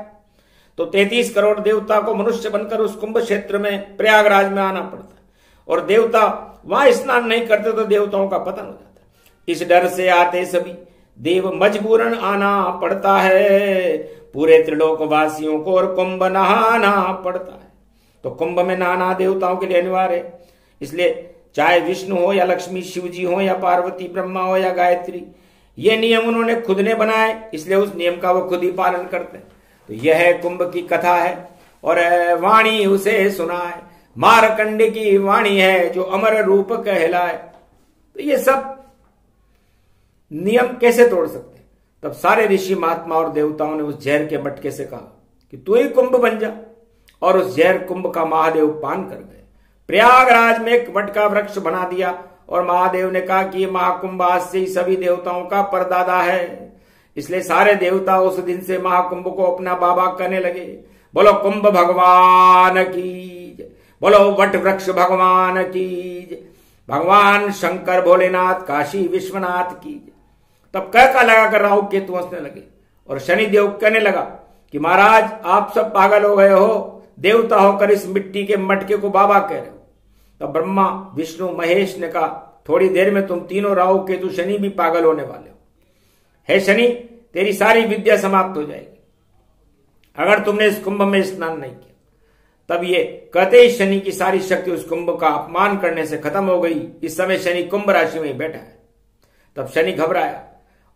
तो 33 करोड़ देवता को मनुष्य बनकर उस कुंभ क्षेत्र में प्रयागराज में आना पड़ता है, और देवता वहां स्नान नहीं करते तो देवताओं का पतन हो जाता है। इस डर से आते सभी देव मजबूरन आना पड़ता है, पूरे त्रिलोक वासियों को और कुंभ नहाना पड़ता है। तो कुंभ में नहाना देवताओं के लिए अनिवार्य है। इसलिए चाहे विष्णु हो या लक्ष्मी, शिव जी हो या पार्वती, ब्रह्मा हो या गायत्री, ये नियम उन्होंने खुद ने बनाए, इसलिए उस नियम का वो खुद ही पालन करते हैं। तो यह कुंभ की कथा है और वाणी उसे सुनाए, मारकंडे की वाणी है जो अमर रूप कहलाए। तो ये सब नियम कैसे तोड़ सकते? तब सारे ऋषि महात्मा और देवताओं ने उस जहर के मटके से कहा कि तू ही कुंभ बन जा, और उस जहर कुंभ का महादेव पान कर गए। प्रयागराज में एक वट का वृक्ष बना दिया और महादेव ने कहा कि ये महाकुंभ आज से ही सभी देवताओं का परदादा है। इसलिए सारे देवता उस दिन से महाकुंभ को अपना बाबा कहने लगे। बोलो कुंभ भगवान की, बोलो वट वृक्ष भगवान की, भगवान शंकर भोलेनाथ काशी विश्वनाथ की। तब कह लगा कर राहु केतु हंसने लगे और शनिदेव कहने लगा कि महाराज आप सब पागल हो गए हो, देवता होकर इस मिट्टी के मटके को बाबा कह रहे हो। तब ब्रह्मा विष्णु महेश ने कहा, थोड़ी देर में तुम तीनों राहु केतु शनि भी पागल होने वाले हो। हे शनि, तेरी सारी विद्या समाप्त हो जाएगी अगर तुमने इस कुंभ में स्नान नहीं किया। तब ये कहते ही शनि की सारी शक्ति उस कुंभ का अपमान करने से खत्म हो गई। इस समय शनि कुंभ राशि में ही बैठा है। तब शनि घबराया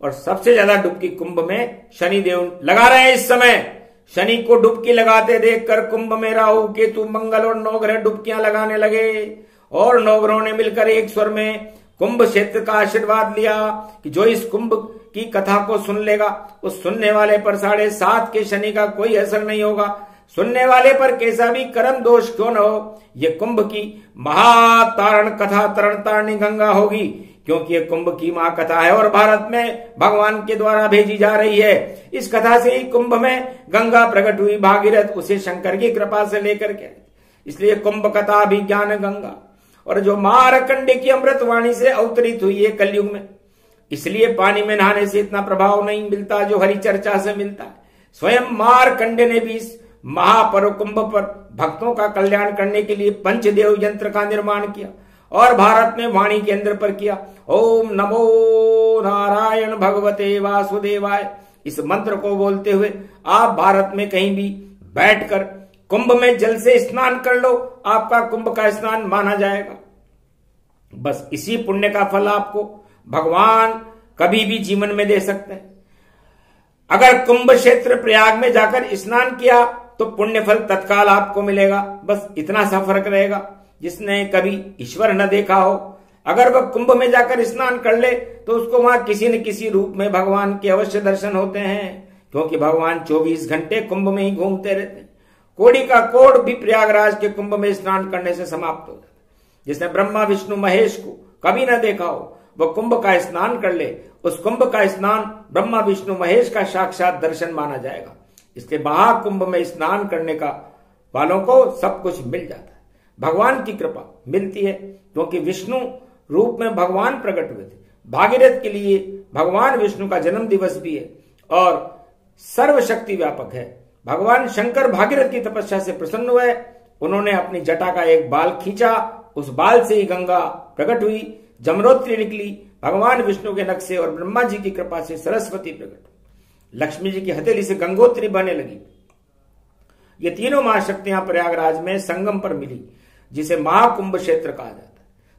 और सबसे ज्यादा डुबकी कुंभ में शनि देव लगा रहे हैं। इस समय शनि को डुबकी लगाते देखकर कुंभ में राहु केतु मंगल और 9 ग्रह डुबकियां लगाने लगे, और 9 ग्रहों ने मिलकर एक स्वर में कुंभ क्षेत्र का आशीर्वाद लिया कि जो इस कुंभ की कथा को सुन लेगा उस सुनने वाले पर 7.5 के शनि का कोई असर नहीं होगा। सुनने वाले पर कैसा भी कर्म दोष क्यों न हो, ये कुंभ की महातारण कथा तरण तारणी गंगा होगी, क्योंकि ये कुंभ की महाकथा है और भारत में भगवान के द्वारा भेजी जा रही है। इस कथा से ही कुंभ में गंगा प्रकट हुई, भागीरथ उसे शंकर की कृपा से लेकर के, इसलिए कुंभ कथा भी ज्ञान गंगा। और जो मारकंडे की अमृतवाणी से अवतरित हुई है कलयुग में। इसलिए पानी में नहाने से इतना प्रभाव नहीं मिलता जो हरि चर्चा से मिलता है। स्वयं मारकंडे ने भी इस महापर्व कुंभ पर भक्तों का कल्याण करने के लिए पंचदेव यंत्र का निर्माण किया और भारत में वाणी केंद्र पर किया। ओम नमो नारायण भगवते वासुदेवाय, इस मंत्र को बोलते हुए आप भारत में कहीं भी बैठकर कुंभ में जल से स्नान कर लो, आपका कुंभ का स्नान माना जाएगा। बस इसी पुण्य का फल आपको भगवान कभी भी जीवन में दे सकते हैं। अगर कुंभ क्षेत्र प्रयाग में जाकर स्नान किया तो पुण्य फल तत्काल आपको मिलेगा। बस इतना सा फर्क रहेगा। जिसने कभी ईश्वर न देखा हो, अगर वह कुंभ में जाकर स्नान कर ले तो उसको वहां किसी न किसी रूप में भगवान के अवश्य दर्शन होते हैं, क्योंकि भगवान 24 घंटे कुंभ में ही घूमते रहते हैं। कोड़ी का कोड़ भी प्रयागराज के कुंभ में स्नान करने से समाप्त हो जाता है। जिसने ब्रह्मा विष्णु महेश को कभी न देखा हो वह कुंभ का स्नान कर ले, उस कुंभ का स्नान ब्रह्मा विष्णु महेश का साक्षात दर्शन माना जाएगा। इसके महाकुंभ में स्नान करने का वालों को सब कुछ मिल जाता है। भगवान की कृपा मिलती है, क्योंकि विष्णु रूप में भगवान प्रकट हुए थे। भागीरथ के लिए भगवान विष्णु का जन्म दिवस भी है और सर्वशक्ति व्यापक है। भगवान शंकर भागीरथ की तपस्या से प्रसन्न हुए, उन्होंने अपनी जटा का एक बाल खींचा, उस बाल से ही गंगा प्रकट हुई, जमनोत्री निकली, भगवान विष्णु के नख से और ब्रह्मा जी की कृपा से सरस्वती प्रकट हुई, लक्ष्मी जी की हथेली से गंगोत्री बहने लगी। ये तीनों महाशक्तियां प्रयागराज में संगम पर मिली, जिसे महाकुंभ क्षेत्र कहा जाता है।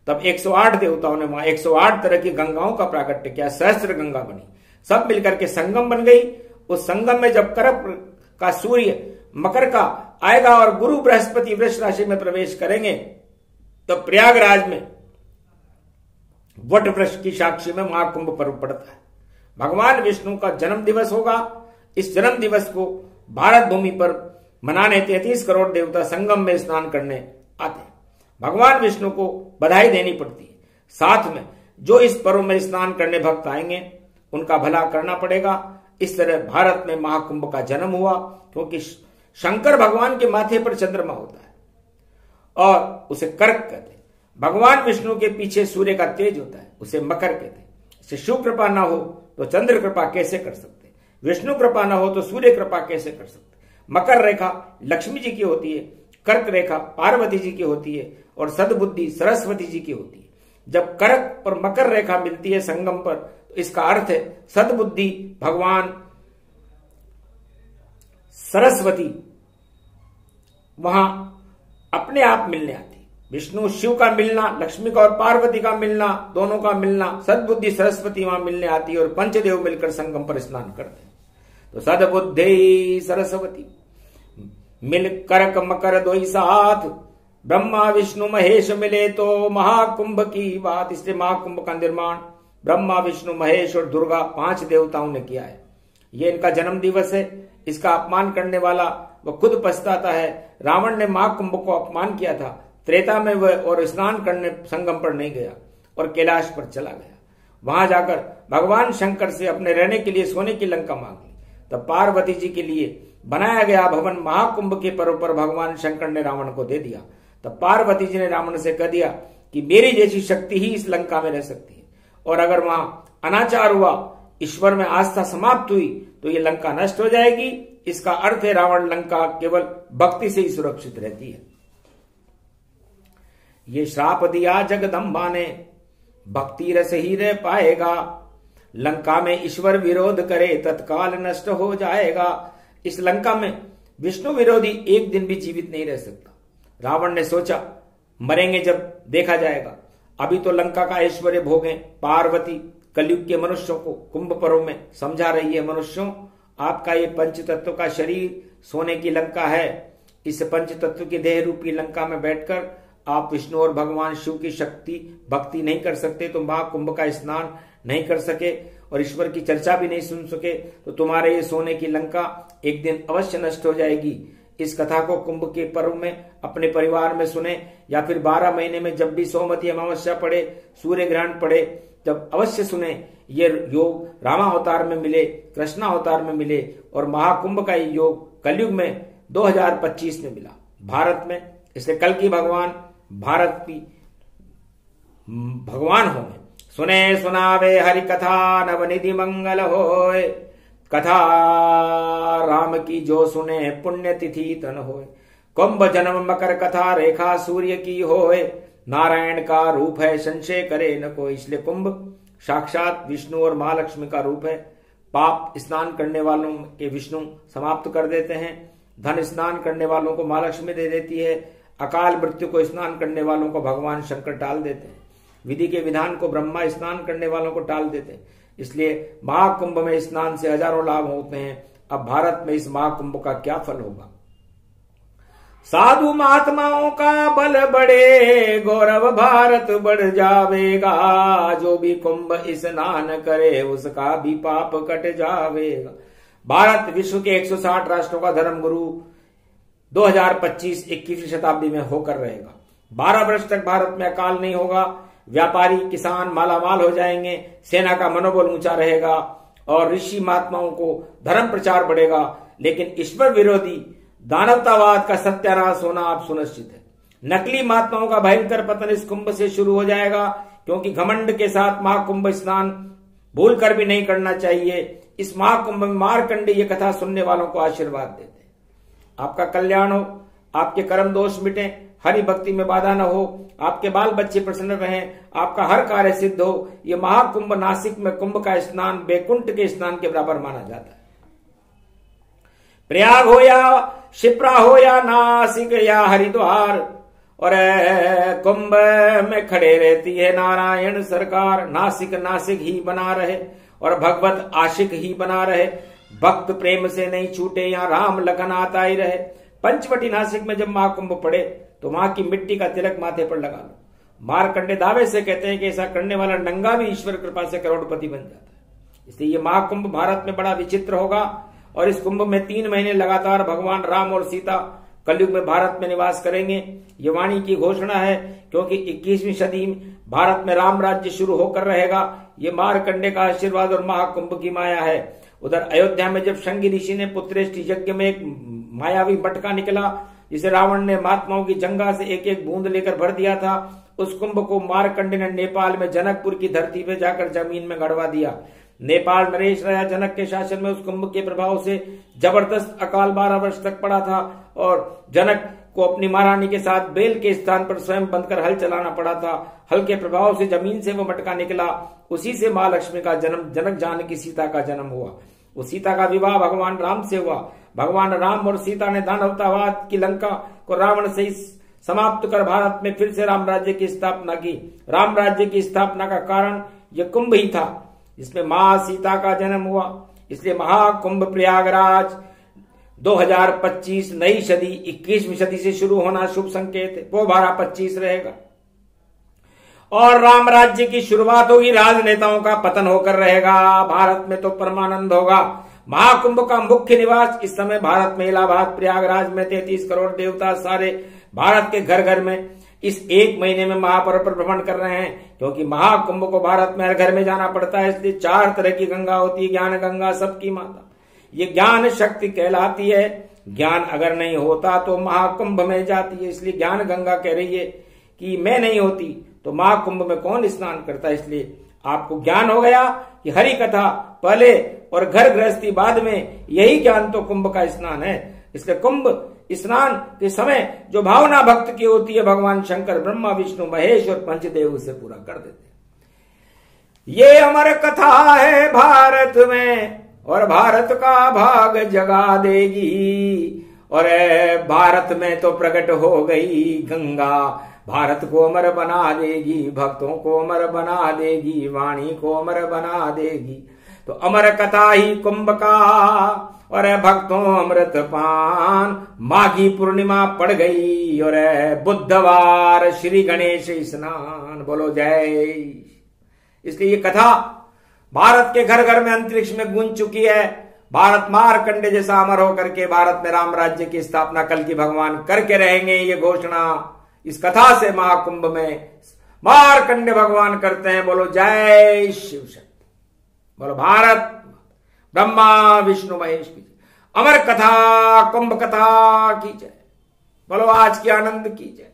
तब 108 देवताओं ने वहां 108 तरह की गंगाओं का प्राकट्य किया, सहस्त्र गंगा बनी, सब मिलकर के संगम बन गई। उस संगम में जब करक का सूर्य मकर का आएगा और गुरु बृहस्पति वृष राशि में प्रवेश करेंगे, तो प्रयागराज में वट वृक्ष की साक्षी में महाकुंभ पर्व पड़ता है। भगवान विष्णु का जन्म दिवस होगा। इस जन्म दिवस को भारत भूमि पर मनाने 33 करोड़ देवता संगम में स्नान करने आते हैं। भगवान विष्णु को बधाई देनी पड़ती है। साथ में जो इस पर्व में स्नान करने भक्त आएंगे उनका भला करना पड़ेगा। इस तरह भारत में महाकुंभ का जन्म हुआ, क्योंकि शंकर भगवान के माथे पर चंद्रमा होता है और उसे कर्क कहते हैं। भगवान विष्णु के पीछे सूर्य का तेज होता है, उसे मकर कहते हैं। इसे शिव कृपा ना हो तो चंद्र कृपा कैसे कर सकते, विष्णु कृपा ना हो तो सूर्य कृपा कैसे कर सकते। मकर रेखा लक्ष्मी जी की होती है, कर्क रेखा पार्वती जी की होती है और सद्बुद्धि सरस्वती जी की होती है। जब कर्क और मकर रेखा मिलती है संगम पर, तो इसका अर्थ है सद्बुद्धि भगवान सरस्वती वहां अपने आप मिलने आती है। विष्णु शिव का मिलना, लक्ष्मी का और पार्वती का मिलना, दोनों का मिलना, सद्बुद्धि सरस्वती वहां मिलने आती है और पंचदेव मिलकर संगम पर स्नान करते हैं। तो सद्बुद्धि सरस्वती मिल करक मकर दो ही साथ, ब्रह्मा विष्णु महेश मिले तो महाकुंभ की बात। इसलिए महाकुंभ का निर्माण ब्रह्मा विष्णु महेश और दुर्गा 5 देवताओं ने किया है। ये इनका जन्म दिवस है। इसका अपमान करने वाला वह खुद पछताता है। रावण ने महाकुंभ को अपमान किया था त्रेता में, वह और स्नान करने संगम पर नहीं गया और कैलाश पर चला गया। वहां जाकर भगवान शंकर से अपने रहने के लिए सोने की लंका मांग ली। तब पार्वती जी के लिए बनाया गया भवन महाकुंभ के पर्व पर भगवान शंकर ने रावण को दे दिया। तब पार्वती जी ने रावण से कह दिया कि मेरी जैसी शक्ति ही इस लंका में रह सकती है, और अगर वहां अनाचार हुआ, ईश्वर में आस्था समाप्त हुई, तो ये लंका नष्ट हो जाएगी। इसका अर्थ है रावण लंका केवल भक्ति से ही सुरक्षित रहती है। ये श्राप दिया जगदम्बा ने, भक्ति रस ही रह पाएगा, लंका में ईश्वर विरोध करे तत्काल नष्ट हो जाएगा। इस लंका में विष्णु विरोधी एक दिन भी जीवित नहीं रह सकता। रावण ने सोचा मरेंगे जब देखा जाएगा, अभी तो लंका का ऐश्वर्य भोगें। पार्वती कलयुग के मनुष्यों को कुंभ पर्व में समझा रही है, मनुष्यों आपका ये पंच तत्व का शरीर सोने की लंका है। इस पंच तत्व की देह रूपी लंका में बैठकर आप विष्णु और भगवान शिव की शक्ति भक्ति नहीं कर सकते, तो महाकुंभ का स्नान नहीं कर सके और ईश्वर की चर्चा भी नहीं सुन सके, तो तुम्हारे ये सोने की लंका एक दिन अवश्य नष्ट हो जाएगी। इस कथा को कुंभ के पर्व में अपने परिवार में सुने, या फिर 12 महीने में जब भी सोमवती अमावस्या पड़े, सूर्य ग्रहण पड़े, जब अवश्य सुने। ये योग रामावतार में मिले, कृष्णावतार में मिले, और महाकुंभ का योग कलयुग में 2025 में मिला भारत में। इसलिए कल की भगवान भारत की भगवान होंगे। सुने सुनावे हरि कथा नवनिधि मंगल होय, कथा राम की जो सुने पुण्य तिथि तन होय। कुंभ जन्म मकर कथा रेखा सूर्य की होय, नारायण का रूप है संशय करे न कोई। इसलिए कुंभ साक्षात विष्णु और महालक्ष्मी का रूप है। पाप स्नान करने वालों के विष्णु समाप्त कर देते हैं, धन स्नान करने वालों को महालक्ष्मी दे देती है, अकाल मृत्यु को स्नान करने वालों को भगवान शंकर टाल देते हैं, विधि के विधान को ब्रह्मा स्नान करने वालों को टाल देते हैं। इसलिए महाकुंभ में स्नान से हजारों लाभ होते हैं। अब भारत में इस महाकुंभ का क्या फल होगा? साधु महात्माओं का बल बढ़े, गौरव भारत बढ़ जावेगा। जो भी कुंभ स्नान करे उसका भी पाप कट जावेगा। भारत विश्व के 160 राष्ट्रों का धर्म गुरु 2025 21वीं शताब्दी में होकर रहेगा। 12 वर्ष तक भारत में अकाल नहीं होगा। व्यापारी किसान मालामाल हो जाएंगे, सेना का मनोबल ऊंचा रहेगा और ऋषि महात्माओं को धर्म प्रचार बढ़ेगा। लेकिन ईश्वर विरोधी दानवतावाद का सत्यानाश होना आप सुनिश्चित है। नकली महात्माओं का भयंकर पतन इस कुंभ से शुरू हो जाएगा, क्योंकि घमंड के साथ महाकुंभ स्नान भूल कर भी नहीं करना चाहिए। इस महाकुंभ में मार्कंडेय ये कथा सुनने वालों को आशीर्वाद देते हैं। आपका कल्याण हो, आपके कर्म दोष मिटे, हरि भक्ति में बाधा न हो, आपके बाल बच्चे प्रसन्न रहें, आपका हर कार्य सिद्ध हो। ये महाकुंभ नासिक में कुंभ का स्नान बैकुंठ के स्नान के बराबर माना जाता है। प्रयाग हो या शिप्रा हो या नासिक या हरिद्वार, और कुंभ में खड़े रहती है नारायण सरकार। नासिक नासिक ही बना रहे और भगवत आशिक ही बना रहे। भक्त प्रेम से नहीं छूटे, यहाँ राम लखन आता ही रहे। पंचवटी नासिक में जब महाकुंभ पड़े तो वहां की मिट्टी का तिलक माथे पर लगा लो। मार्कंडे दावे से कहते हैं कि ऐसा करने वाला नंगा भी ईश्वर कृपा से करोड़पति बन जाता है। इसलिए ये महाकुंभ भारत में बड़ा विचित्र होगा और इस कुंभ में 3 महीने लगातार भगवान राम और सीता कलयुग में भारत में निवास करेंगे। ये वाणी की घोषणा है, क्योंकि 21वीं सदी में भारत में राम राज्य शुरू होकर रहेगा। ये मार्कंडे का आशीर्वाद और महाकुंभ की माया है। उधर अयोध्या में जब शंगी ऋषि ने पुत्रेष्टि यज्ञ में एक मायावी मटका निकला, जिसे रावण ने महात्माओं की जंगा से एक एक बूंद लेकर भर दिया था, उस कुंभ को मार्कंडे ने नेपाल में जनकपुर की धरती पे जाकर जमीन में गड़वा दिया। नेपाल नरेश राजा जनक के शासन में उस कुंभ के प्रभाव से जबरदस्त अकाल 12 वर्ष तक पड़ा था और जनक को अपनी महारानी के साथ बेल के स्थान पर स्वयं बंधकर हल चलाना पड़ा था। हल के प्रभाव से जमीन से वो मटका निकला। उसी से महालक्ष्मी का जन्म, जनक जानकी सीता का जन्म हुआ। उस सीता का विवाह भगवान राम से हुआ। भगवान राम और सीता ने दानवतावाद की लंका को रावण से समाप्त कर भारत में फिर से राम राज्य की स्थापना की। राम राज्य की स्थापना का कारण यह कुंभ ही था, जिसमें मां सीता का जन्म हुआ। इसलिए महाकुंभ प्रयागराज 2025 नई सदी 21वीं सदी से शुरू होना शुभ संकेत है। वो 12-25 रहेगा और राम राज्य की शुरुआत होगी, राजनेताओं का पतन होकर रहेगा। भारत में तो परमानंद होगा। महाकुंभ का मुख्य निवास इस समय भारत में इलाहाबाद प्रयागराज में 33 करोड़ देवता सारे भारत के घर घर में इस 1 महीने में महापर्व पर भ्रमण कर रहे हैं, क्योंकि महाकुंभ को भारत में हर घर में जाना पड़ता है। इसलिए 4 तरह की गंगा होती है। ज्ञान गंगा सबकी माता, ये ज्ञान शक्ति कहलाती है। ज्ञान अगर नहीं होता तो महाकुंभ में जाती है। इसलिए ज्ञान गंगा कह रही है कि मैं नहीं होती तो महाकुंभ में कौन स्नान करता। इसलिए आपको ज्ञान हो गया कि हरि कथा पहले और घर गृहस्थी बाद में, यही ज्ञान तो कुंभ का स्नान है। इसलिए कुंभ स्नान के समय जो भावना भक्त की होती है, भगवान शंकर ब्रह्मा विष्णु महेश और पंचदेव उसे पूरा कर देते हैं। ये अमर कथा है भारत में और भारत का भाग जगा देगी। और भारत में तो प्रकट हो गई गंगा, भारत को अमर बना देगी, भक्तों को अमर बना देगी, वाणी को अमर बना देगी। तो अमर कथा ही कुंभ का और भक्तों अमृत पान। माघी पूर्णिमा पड़ गई और बुधवार श्री गणेश स्नान। बोलो जय। इसलिए ये कथा भारत के घर घर में अंतरिक्ष में गूंज चुकी है। भारत मार्कंडे जैसा अमर होकर के भारत में राम राज्य की स्थापना कल की भगवान करके रहेंगे। ये घोषणा इस कथा से महाकुंभ में मार्कंडे भगवान करते हैं। बोलो जय शिव शक्ति। बोलो भारत ब्रह्मा विष्णु महेश की अमर कथा कुंभ कथा की जय। बोलो आज की आनंद की जय।